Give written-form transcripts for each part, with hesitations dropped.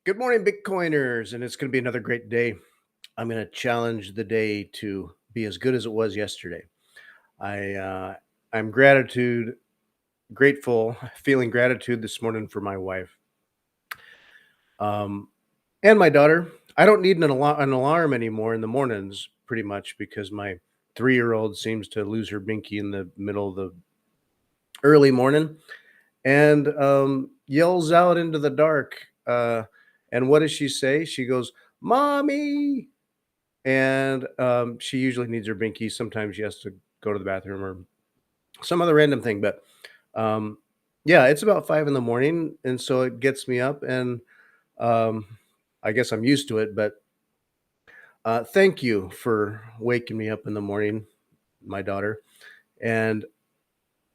Good morning, Bitcoiners, and it's going to be another great day. I'm going to challenge the day to be as good as it was yesterday. I I'm grateful, feeling gratitude this morning for my wife, um, and my daughter. I don't need an alarm anymore in the mornings, pretty much because my 3-year-old seems to lose her binky in the middle of the early morning and yells out into the dark. And what does she say? She goes, "Mommy!" And, she usually needs her binky. Sometimes she has to go to the bathroom or some other random thing, but, um, yeah, it's about 5 in the morning, and so it gets me up, and, um, I guess I'm used to it, but, thank you for waking me up in the morning, my daughter, and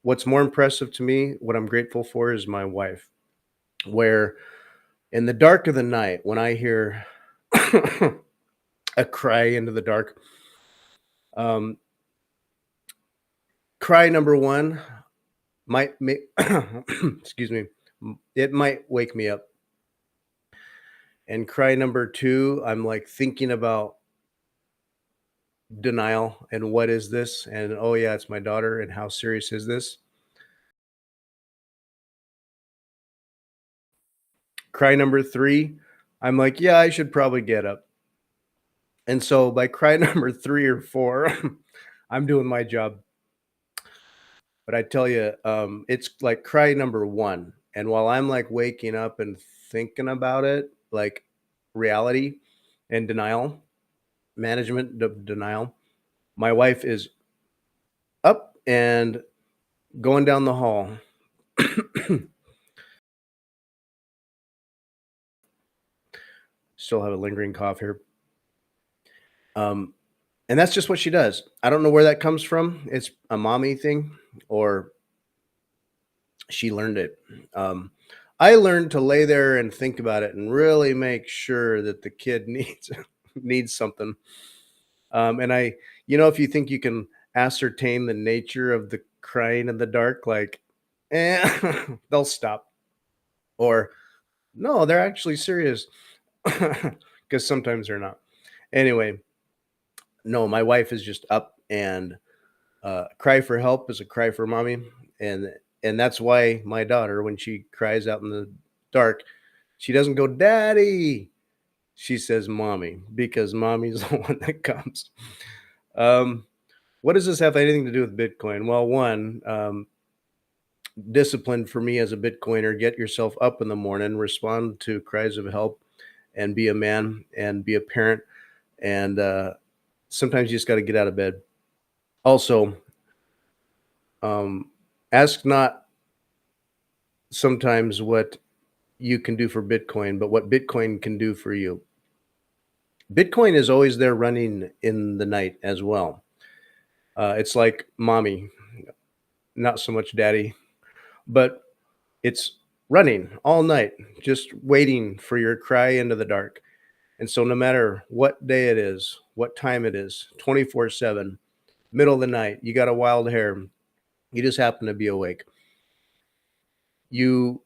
what's more impressive to me, what I'm grateful for is my wife, where in the dark of the night, when I hear a cry into the dark, um, cry number 1 might make excuse me, it might wake me up. And cry number 2, I'm, like, thinking about denial and what is this? And, "Oh, yeah, it's my daughter, and how serious is this?" Cry number 3, I'm like, "Yeah, I should probably get up." And so by cry number 3 or 4, I'm doing my job. But I tell you, it's like cry number 1, and while I'm, like, waking up and thinking about it, like, reality and denial, management of denial, my wife is up and going down the hall. Still have a lingering cough here. Um, and that's just what she does. I don't know where that comes from. It's a mommy thing, or she learned it. Um, I learned to lay there and think about it and really make sure that the kid needs something. And if you think you can ascertain the nature of the crying in the dark, like, they'll stop. Or no, they're actually serious. Because sometimes they're not. Anyway, no, my wife is just up and cry for help is a cry for mommy, and that's why my daughter, when she cries out in the dark, she doesn't go daddy. She says mommy because mommy's the one that comes. Um, what does this have anything to do with Bitcoin? Well, one, discipline for me as a Bitcoiner, get yourself up in the morning, respond to cries of help, and be a man and be a parent. And sometimes you just got to get out of bed. Also, ask not sometimes what you can do for Bitcoin, but what Bitcoin can do for you. Bitcoin is always there running in the night as well. It's like mommy, not so much daddy, but it's running all night, just waiting for your cry into the dark. And so, no matter what day it is, what time it is, 24/7, middle of the night, you got a wild hair, you just happen to be awake. You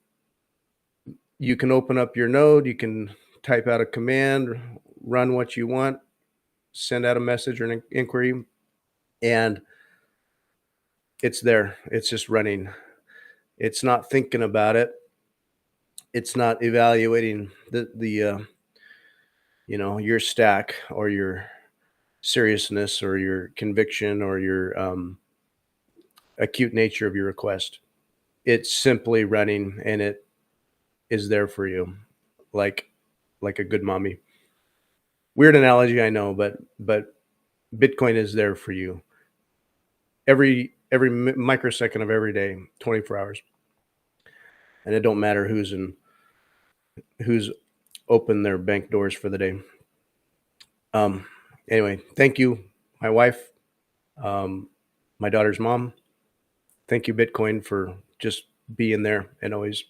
you can open up your node, you can type out a command, run what you want, send out a message or an inquiry, and it's there. It's just running. It's not thinking about it. It's not evaluating your stack or your seriousness or your conviction or your acute nature of your request. It's simply running, and it is there for you, like a good mommy. Weird analogy, I know, but Bitcoin is there for you every microsecond of every day, 24 hours, and it don't matter who's opened their bank doors for the day. Um, anyway, thank you, my wife, um, my daughter's mom. Thank you, Bitcoin, for just being there and always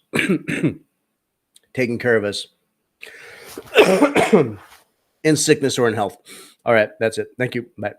taking care of us in sickness or in health. All right, that's it. Thank you. Bye.